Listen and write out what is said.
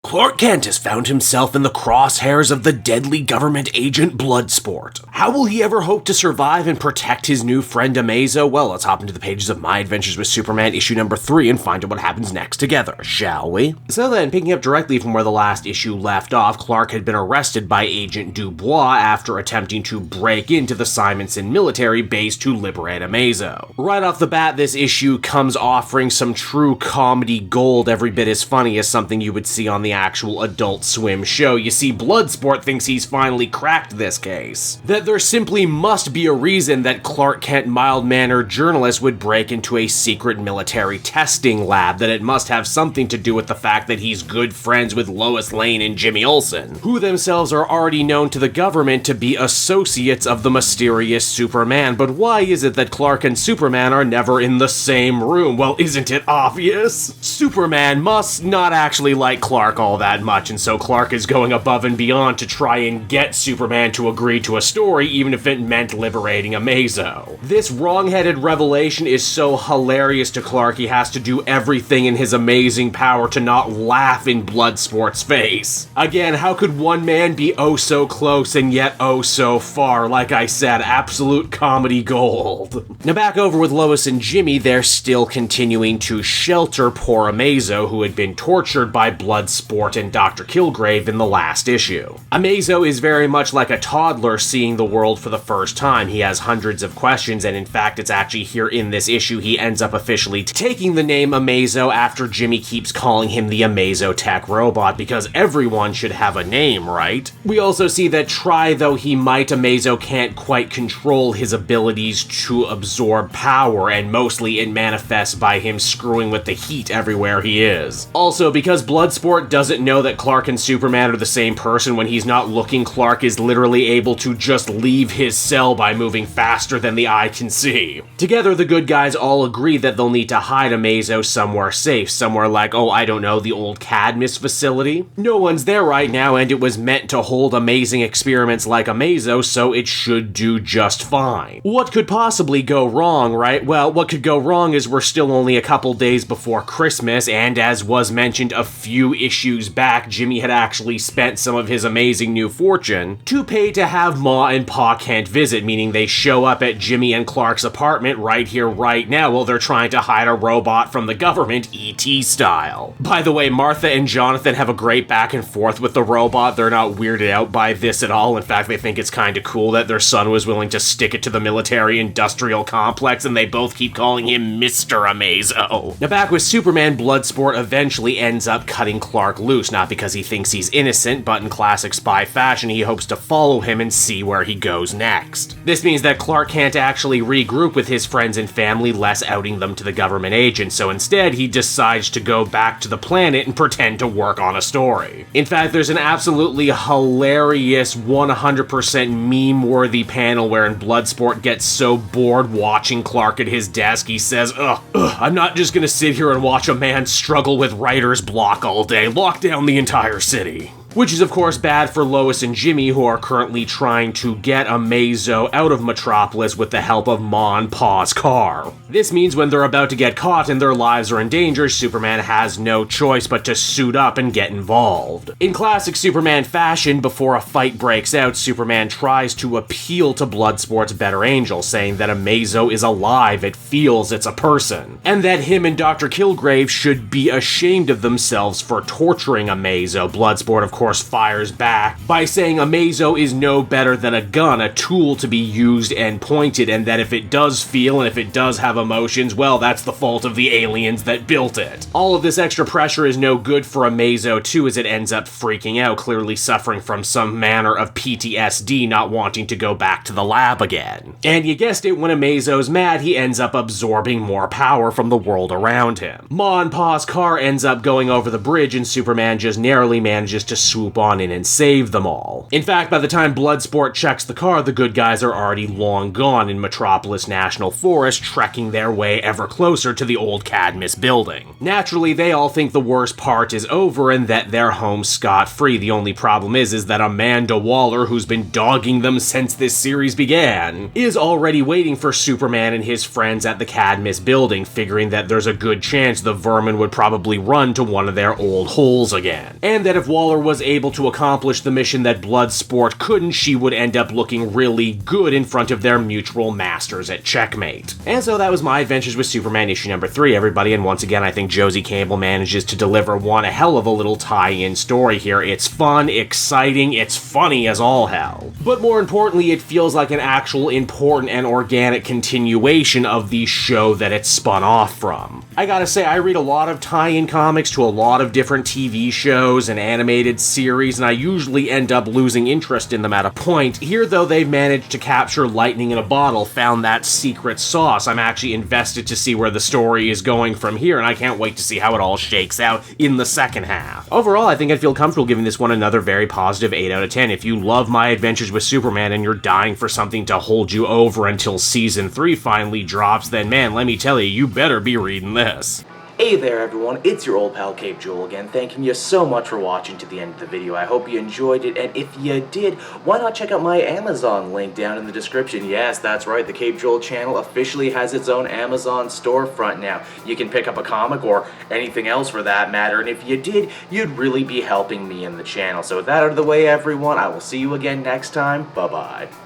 Clark Kent has found himself in the crosshairs of the deadly government agent Bloodsport. How will he ever hope to survive and protect his new friend Amazo? Well, let's hop into the pages of My Adventures with Superman issue number 3 and find out what happens next together, shall we? So then, picking up directly from where the last issue left off, Clark had been arrested by Agent Dubois after attempting to break into the Simonson military base to liberate Amazo. Right off the bat, this issue comes offering some true comedy gold, every bit as funny as something you would see on the actual Adult Swim show. You see, Bloodsport thinks he's finally cracked this case. That there simply must be a reason that Clark Kent mild-mannered journalist would break into a secret military testing lab, that it must have something to do with the fact that he's good friends with Lois Lane and Jimmy Olsen, who themselves are already known to the government to be associates of the mysterious Superman. But why is it that Clark and Superman are never in the same room? Well, isn't it obvious? Superman must not actually like Clark all that much, and so Clark is going above and beyond to try and get Superman to agree to a story, even if it meant liberating Amazo. This wrong-headed revelation is so hilarious to Clark, he has to do everything in his amazing power to not laugh in Bloodsport's face. Again, how could one man be oh so close and yet oh so far? Like I said, absolute comedy gold. Now back over with Lois and Jimmy, they're still continuing to shelter poor Amazo, who had been tortured by Bloodsport and Dr. Kilgrave in the last issue. Amazo is very much like a toddler seeing the world for the first time. He has hundreds of questions, and in fact, it's actually here in this issue he ends up officially taking the name Amazo after Jimmy keeps calling him the Amazo Tech Robot, because everyone should have a name, right? We also see that try though he might, Amazo can't quite control his abilities to absorb power, and mostly it manifests by him screwing with the heat everywhere he is. Also, because Bloodsport doesn't know that Clark and Superman are the same person, when he's not looking, Clark is literally able to just leave his cell by moving faster than the eye can see. Together, the good guys all agree that they'll need to hide Amazo somewhere safe, somewhere like, oh, I don't know, the old Cadmus facility? No one's there right now, and it was meant to hold amazing experiments like Amazo, so it should do just fine. What could possibly go wrong, right? Well, what could go wrong is we're still only a couple days before Christmas, and as was mentioned a few issues back, Jimmy had actually spent some of his amazing new fortune to pay to have Ma and Pa Kent visit, meaning they show up at Jimmy and Clark's apartment right here, right now, while they're trying to hide a robot from the government, E.T. style. By the way, Martha and Jonathan have a great back and forth with the robot. They're not weirded out by this at all. In fact, they think it's kinda cool that their son was willing to stick it to the military-industrial complex, and they both keep calling him Mr. Amazo. Now back with Superman, Bloodsport eventually ends up cutting Clark loose, not because he thinks he's innocent, but in classic spy fashion, he hopes to follow him and see where he goes next. This means that Clark can't actually regroup with his friends and family, less outing them to the government agent, so instead he decides to go back to the planet and pretend to work on a story. In fact, there's an absolutely hilarious 100% meme-worthy panel wherein Bloodsport gets so bored watching Clark at his desk, he says, I'm not just gonna sit here and watch a man struggle with writer's block all day. Lock down the entire city. Which is of course bad for Lois and Jimmy, who are currently trying to get Amazo out of Metropolis with the help of Ma and Pa's car. This means when they're about to get caught and their lives are in danger, Superman has no choice but to suit up and get involved. In classic Superman fashion, before a fight breaks out, Superman tries to appeal to Bloodsport's better angel, saying that Amazo is alive, it feels it's a person, and that him and Dr. Kilgrave should be ashamed of themselves for torturing Amazo. Bloodsport, of course, fires back by saying Amazo is no better than a gun, a tool to be used and pointed, and that if it does feel and if it does have emotions, well, that's the fault of the aliens that built it. All of this extra pressure is no good for Amazo too, as it ends up freaking out, clearly suffering from some manner of PTSD, not wanting to go back to the lab again. And you guessed it, when Amazo's mad, he ends up absorbing more power from the world around him. Ma and Pa's car ends up going over the bridge, and Superman just narrowly manages to swoop on in and save them all. In fact, by the time Bloodsport checks the car, the good guys are already long gone in Metropolis National Forest, trekking their way ever closer to the old Cadmus building. Naturally, they all think the worst part is over and that they're home scot-free. The only problem is that Amanda Waller, who's been dogging them since this series began, is already waiting for Superman and his friends at the Cadmus building, figuring that there's a good chance the vermin would probably run to one of their old holes again. And that if Waller was able to accomplish the mission that Bloodsport couldn't, she would end up looking really good in front of their mutual masters at checkmate. And so that was My Adventures with Superman issue number 3, everybody, and once again I think Josie Campbell manages to deliver one hell of a little tie-in story here. It's fun, exciting, it's funny as all hell. But more importantly, it feels like an actual important and organic continuation of the show that it spun off from. I gotta say, I read a lot of tie-in comics to a lot of different TV shows and animated series, and I usually end up losing interest in them at a point. Here, though, they've managed to capture lightning in a bottle, found that secret sauce. I'm actually invested to see where the story is going from here, and I can't wait to see how it all shakes out in the second half. Overall, I think I'd feel comfortable giving this one another very positive 8 out of 10. If you love My Adventures with Superman and you're dying for something to hold you over until season 3 finally drops, then man, let me tell you, you better be reading this. Hey there everyone, it's your old pal Cape Joel again, thanking you so much for watching to the end of the video. I hope you enjoyed it, and if you did, why not check out my Amazon link down in the description. Yes, that's right, the Cape Joel channel officially has its own Amazon storefront now. You can pick up a comic or anything else for that matter, and if you did, you'd really be helping me in the channel. So with that out of the way everyone, I will see you again next time. Bye-bye.